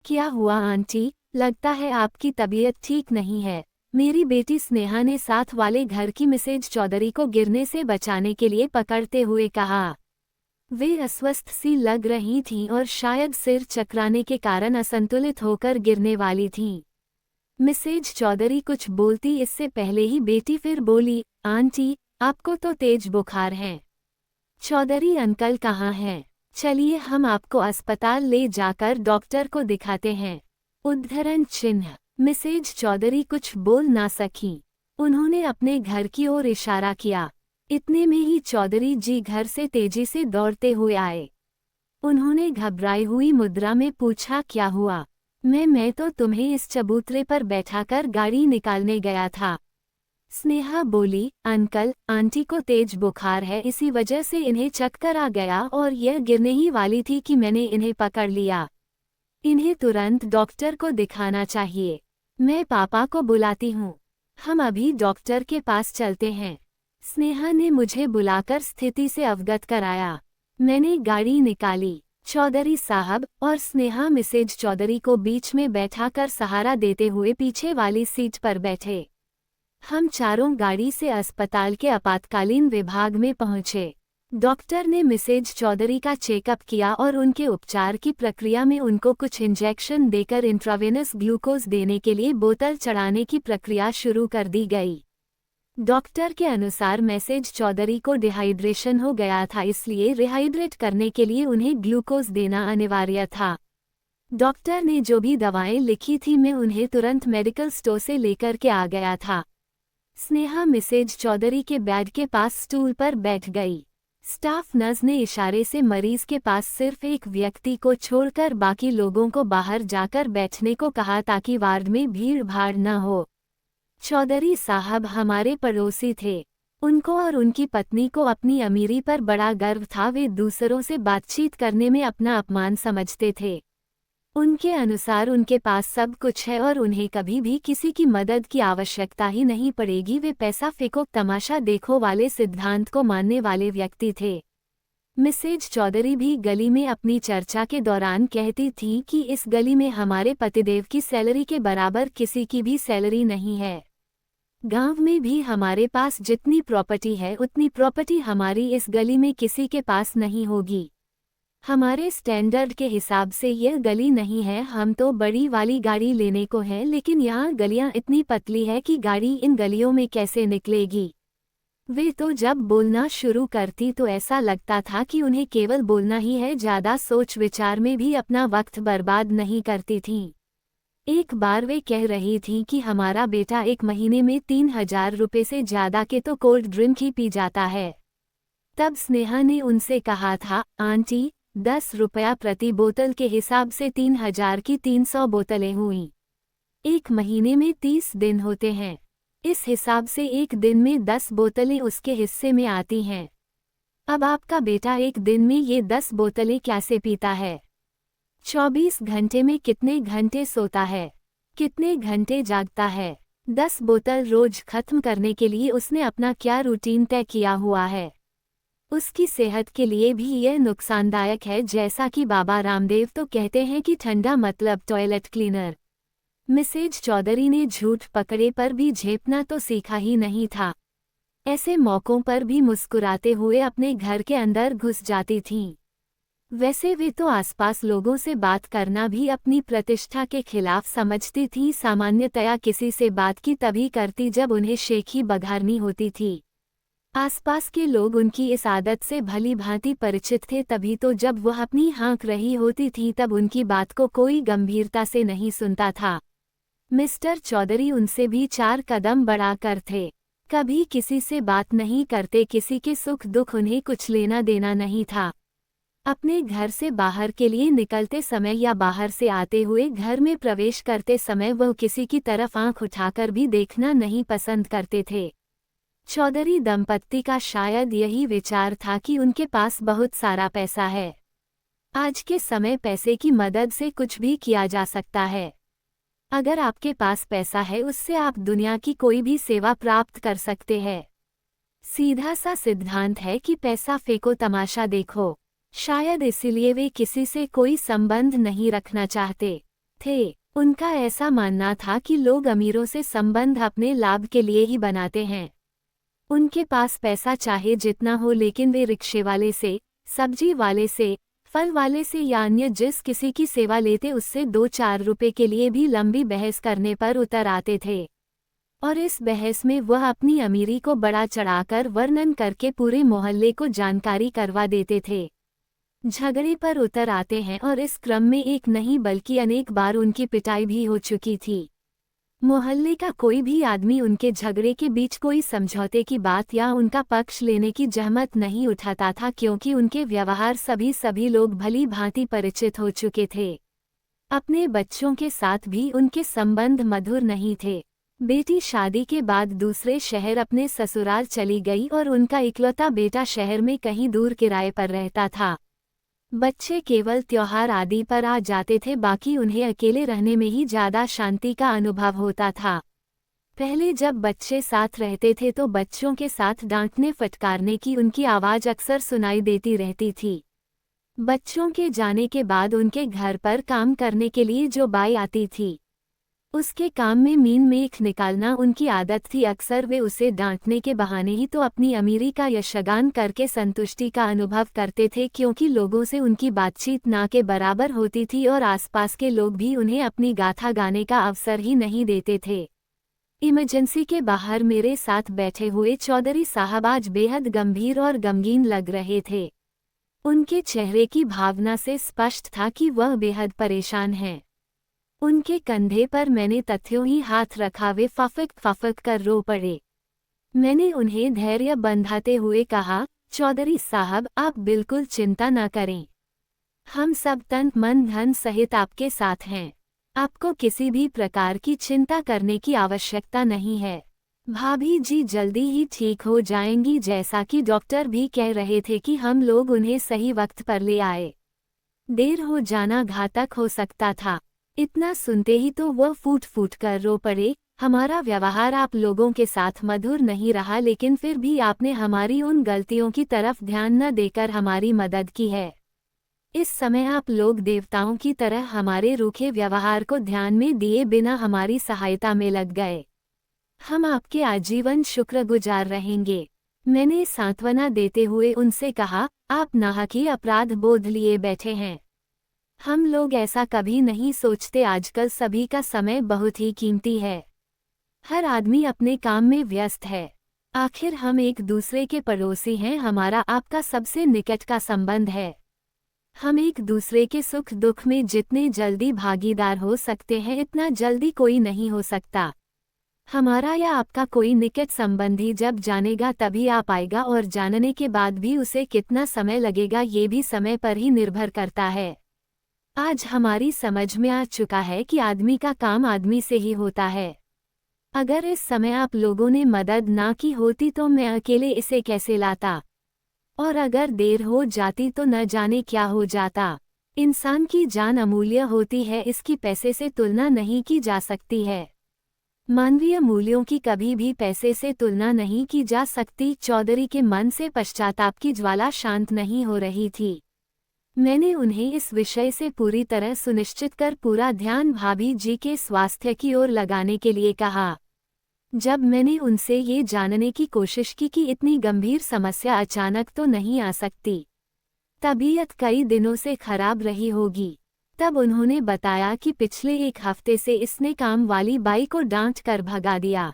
क्या हुआ आंटी, लगता है आपकी तबीयत ठीक नहीं है। मेरी बेटी स्नेहा ने साथ वाले घर की मिसेज चौधरी को गिरने से बचाने के लिए पकड़ते हुए कहा। वे अस्वस्थ सी लग रही थीं और शायद सिर चकराने के कारण असंतुलित होकर गिरने वाली थीं। मिसेज चौधरी कुछ बोलती इससे पहले ही बेटी फिर बोली, आंटी, आपको तो तेज बुखार है। चौधरी अंकल कहाँ हैं? चलिए हम आपको अस्पताल ले जाकर डॉक्टर को दिखाते हैं। उद्धरण चिन्ह। मिसेज चौधरी कुछ बोल ना सकी। उन्होंने अपने घर की ओर इशारा किया। इतने में ही चौधरी जी घर से तेजी से दौड़ते हुए आए। उन्होंने घबराई हुई मुद्रा में पूछा, क्या हुआ? मैं तो तुम्हें इस चबूतरे पर बैठाकर गाड़ी निकालने गया था। स्नेहा बोली, अंकल, आंटी को तेज बुखार है, इसी वजह से इन्हें चक्कर आ गया और यह गिरने ही वाली थी कि मैंने इन्हें पकड़ लिया। इन्हें तुरंत डॉक्टर को दिखाना चाहिए। मैं पापा को बुलाती हूँ। हम अभी डॉक्टर के पास चलते हैं। स्नेहा ने मुझे बुलाकर स्थिति से अवगत कराया। मैंने गाड़ी निकाली। चौधरी साहब और स्नेहा मिसेज चौधरी को बीच में बैठाकर सहारा देते हुए पीछे वाली सीट पर बैठे। हम चारों गाड़ी से अस्पताल के आपातकालीन विभाग में पहुंचे। डॉक्टर ने मिसेज चौधरी का चेकअप किया और उनके उपचार की प्रक्रिया में उनको कुछ इंजेक्शन देकर इंट्रावेनस ग्लूकोज देने के लिए बोतल चढ़ाने की प्रक्रिया शुरू कर दी गई। डॉक्टर के अनुसार मिसेज चौधरी को डिहाइड्रेशन हो गया था, इसलिए रिहाइड्रेट करने के लिए उन्हें ग्लूकोज देना अनिवार्य था। डॉक्टर ने जो भी दवाएं लिखी थी मैं उन्हें तुरंत मेडिकल स्टोर से लेकर के आ गया था। स्नेहा मिसेज चौधरी के बेड के पास स्टूल पर बैठ गई। स्टाफ नर्स ने इशारे से मरीज के पास सिर्फ एक व्यक्ति को छोड़कर बाकी लोगों को बाहर जाकर बैठने को कहा ताकि वार्ड में भीड़ भाड़ न हो। चौधरी साहब हमारे पड़ोसी थे। उनको और उनकी पत्नी को अपनी अमीरी पर बड़ा गर्व था। वे दूसरों से बातचीत करने में अपना अपमान समझते थे। उनके अनुसार उनके पास सब कुछ है और उन्हें कभी भी किसी की मदद की आवश्यकता ही नहीं पड़ेगी। वे पैसा फेंको तमाशा देखो वाले सिद्धांत को मानने वाले व्यक्ति थे। मिसेज चौधरी भी गली में अपनी चर्चा के दौरान कहती थी कि इस गली में हमारे पतिदेव की सैलरी के बराबर किसी की भी सैलरी नहीं है। गांव में भी हमारे पास जितनी प्रॉपर्टी है उतनी प्रॉपर्टी हमारी इस गली में किसी के पास नहीं होगी। हमारे स्टैंडर्ड के हिसाब से यह गली नहीं है। हम तो बड़ी वाली गाड़ी लेने को है, लेकिन यहाँ गलियाँ इतनी पतली है कि गाड़ी इन गलियों में कैसे निकलेगी। वे तो जब बोलना शुरू करती तो ऐसा लगता था कि उन्हें केवल बोलना ही है, ज़्यादा सोच विचार में भी अपना वक्त बर्बाद नहीं करती थीं। एक बार वे कह रही थीं कि हमारा बेटा एक महीने में 3000 रुपये से ज़्यादा के तो कोल्ड ड्रिंक ही पी जाता है। तब स्नेहा ने उनसे कहा था, आंटी, 10 रुपया प्रति बोतल के हिसाब से 3000 की 300 बोतलें हुईं। एक महीने में 30 दिन होते हैं। इस हिसाब से एक दिन में 10 बोतलें उसके हिस्से में आती हैं। अब आपका बेटा एक दिन में ये 10 बोतलें कैसे पीता है? 24 घंटे में कितने घंटे सोता है? कितने घंटे जागता है? 10 बोतल रोज खत्म करने के लिए उसने अपना क्या रूटीन तय किया हुआ है? उसकी सेहत के लिए भी यह नुकसानदायक है। जैसा कि बाबा रामदेव तो कहते हैं कि ठंडा मतलब टॉयलेट क्लीनर। मिसेज चौधरी ने झूठ पकड़े पर भी झेपना तो सीखा ही नहीं था। ऐसे मौक़ों पर भी मुस्कुराते हुए अपने घर के अंदर घुस जाती थीं। वैसे वे तो आसपास लोगों से बात करना भी अपनी प्रतिष्ठा के खिलाफ समझती थीं। सामान्यतया किसी से बात की तभी करती जब उन्हें शेखी बघारनी होती थी। आसपास के लोग उनकी इस आदत से भली भांति परिचित थे, तभी तो जब वह अपनी हाँक रही होती थी तब उनकी बात को कोई गंभीरता से नहीं सुनता था। मिस्टर चौधरी उनसे भी 4 कदम बढ़ाकर थे। कभी किसी से बात नहीं करते, किसी के सुख दुख उन्हें कुछ लेना देना नहीं था। अपने घर से बाहर के लिए निकलते समय या बाहर से आते हुए घर में प्रवेश करते समय वह किसी की तरफ आंख उठाकर भी देखना नहीं पसंद करते थे। चौधरी दंपत्ति का शायद यही विचार था कि उनके पास बहुत सारा पैसा है। आज के समय पैसे की मदद से कुछ भी किया जा सकता है। अगर आपके पास पैसा है उससे आप दुनिया की कोई भी सेवा प्राप्त कर सकते हैं। सीधा सा सिद्धांत है कि पैसा फेंको तमाशा देखो। शायद इसीलिए वे किसी से कोई संबंध नहीं रखना चाहते। थे। उनका ऐसा मानना था कि लोग अमीरों से संबंध अपने लाभ के लिए ही बनाते हैं। उनके पास पैसा चाहे जितना हो, लेकिन वे रिक्शे वाले से, सब्जी वाले से, फल वाले से या अन्य जिस किसी की सेवा लेते उससे 2-4 रुपए के लिए भी लंबी बहस करने पर उतर आते थे। और इस बहस में वह अपनी अमीरी को बड़ा चढ़ाकर वर्णन करके पूरे मोहल्ले को जानकारी करवा देते थे। झगड़े पर उतर आते हैं और इस क्रम में एक नहीं बल्कि अनेक बार उनकी पिटाई भी हो चुकी थी। मोहल्ले का कोई भी आदमी उनके झगड़े के बीच कोई समझौते की बात या उनका पक्ष लेने की जहमत नहीं उठाता था, क्योंकि उनके व्यवहार सभी लोग भली भांति परिचित हो चुके थे। अपने बच्चों के साथ भी उनके संबंध मधुर नहीं थे। बेटी शादी के बाद दूसरे शहर अपने ससुराल चली गई और उनका इकलौता बेटा शहर में कहीं दूर किराए पर रहता था। बच्चे केवल त्योहार आदि पर आ जाते थे, बाकी उन्हें अकेले रहने में ही ज्यादा शांति का अनुभव होता था। पहले जब बच्चे साथ रहते थे तो बच्चों के साथ डांटने फटकारने की उनकी आवाज अक्सर सुनाई देती रहती थी। बच्चों के जाने के बाद उनके घर पर काम करने के लिए जो बाई आती थी, उसके काम में मीन मेख निकालना उनकी आदत थी। अक्सर वे उसे डांटने के बहाने ही तो अपनी अमीरी का यशगान करके संतुष्टि का अनुभव करते थे, क्योंकि लोगों से उनकी बातचीत ना के बराबर होती थी और आसपास के लोग भी उन्हें अपनी गाथा गाने का अवसर ही नहीं देते थे। इमरजेंसी के बाहर मेरे साथ बैठे हुए चौधरी साहब आज बेहद गंभीर और गमगीन लग रहे थे। उनके चेहरे की भावना से स्पष्ट था कि वह बेहद परेशान हैं। उनके कंधे पर मैंने तथ्यों ही हाथ रखा, वे फफक कर रो पड़े। मैंने उन्हें धैर्य बंधाते हुए कहा, चौधरी साहब आप बिल्कुल चिंता न करें, हम सब तन मन धन सहित आपके साथ हैं। आपको किसी भी प्रकार की चिंता करने की आवश्यकता नहीं है। भाभी जी जल्दी ही ठीक हो जाएंगी, जैसा कि डॉक्टर भी कह रहे थे कि हम लोग उन्हें सही वक्त पर ले आए। देर हो जाना घातक हो सकता था। इतना सुनते ही तो वह फूट कर रो पड़े। हमारा व्यवहार आप लोगों के साथ मधुर नहीं रहा, लेकिन फिर भी आपने हमारी उन गलतियों की तरफ ध्यान न देकर हमारी मदद की है। इस समय आप लोग देवताओं की तरह हमारे रूखे व्यवहार को ध्यान में दिए बिना हमारी सहायता में लग गए। हम आपके आजीवन शुक्रगुजार रहेंगे। मैंने सांत्वना देते हुए उनसे कहा, आप नाहक ही अपराध बोध लिए बैठे हैं। हम लोग ऐसा कभी नहीं सोचते। आजकल सभी का समय बहुत ही कीमती है। हर आदमी अपने काम में व्यस्त है। आखिर हम एक दूसरे के पड़ोसी हैं। हमारा आपका सबसे निकट का संबंध है। हम एक दूसरे के सुख दुख में जितने जल्दी भागीदार हो सकते हैं, इतना जल्दी कोई नहीं हो सकता। हमारा या आपका कोई निकट संबंधी जब जानेगा तभी आप आएगा, और जानने के बाद भी उसे कितना समय लगेगा ये भी समय पर ही निर्भर करता है। आज हमारी समझ में आ चुका है कि आदमी का काम आदमी से ही होता है। अगर इस समय आप लोगों ने मदद ना की होती तो मैं अकेले इसे कैसे लाता, और अगर देर हो जाती तो न जाने क्या हो जाता। इंसान की जान अमूल्य होती है, इसकी पैसे से तुलना नहीं की जा सकती है। मानवीय मूल्यों की कभी भी पैसे से तुलना नहीं की जा सकती। चौधरी के मन से पश्चाताप की ज्वाला शांत नहीं हो रही थी। मैंने उन्हें इस विषय से पूरी तरह सुनिश्चित कर पूरा ध्यान भाभी जी के स्वास्थ्य की ओर लगाने के लिए कहा। जब मैंने उनसे ये जानने की कोशिश की कि इतनी गंभीर समस्या अचानक तो नहीं आ सकती, तबीयत कई दिनों से खराब रही होगी, तब उन्होंने बताया कि पिछले 1 हफ्ते से इसने काम वाली बाई को डांट कर भगा दिया।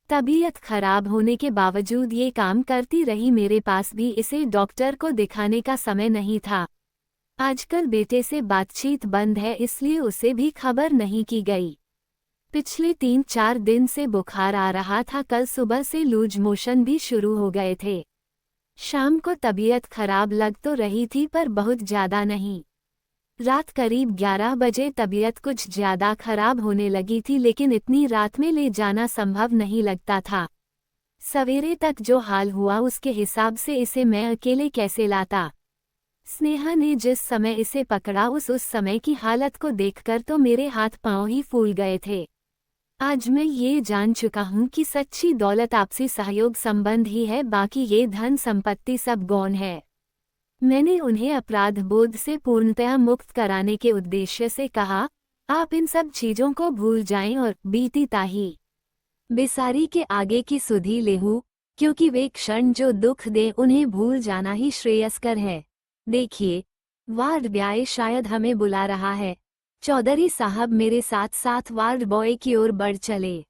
तबीयत खराब होने के बावजूद ये काम करती रही। मेरे पास भी इसे डॉक्टर को दिखाने का समय नहीं था। आजकल बेटे से बातचीत बंद है, इसलिए उसे भी खबर नहीं की गई। पिछले 3-4 दिन से बुखार आ रहा था। कल सुबह से लूज मोशन भी शुरू हो गए थे। शाम को तबीयत खराब लग तो रही थी, पर बहुत ज्यादा नहीं। रात करीब 11 बजे तबीयत कुछ ज्यादा खराब होने लगी थी, लेकिन इतनी रात में ले जाना संभव नहीं लगता था। सवेरे तक जो हाल हुआ उसके हिसाब से इसे मैं अकेले कैसे लाता। स्नेहा ने जिस समय इसे पकड़ा उस समय की हालत को देखकर तो मेरे हाथ पांव ही फूल गए थे। आज मैं ये जान चुका हूँ कि सच्ची दौलत आपसी सहयोग संबंध ही है, बाकी ये धन संपत्ति सब गौण है। मैंने उन्हें अपराध बोध से पूर्णतया मुक्त कराने के उद्देश्य से कहा, आप इन सब चीजों को भूल जाएं और बीती ताही बेसारी के आगे की सुधि लेहू, क्योंकि वे क्षण जो दुख दे उन्हें भूल जाना ही श्रेयस्कर है। देखिए, वार्ड ब्याय शायद हमें बुला रहा है। चौधरी साहब मेरे साथ साथ वार्ड बॉय की ओर बढ़ चले।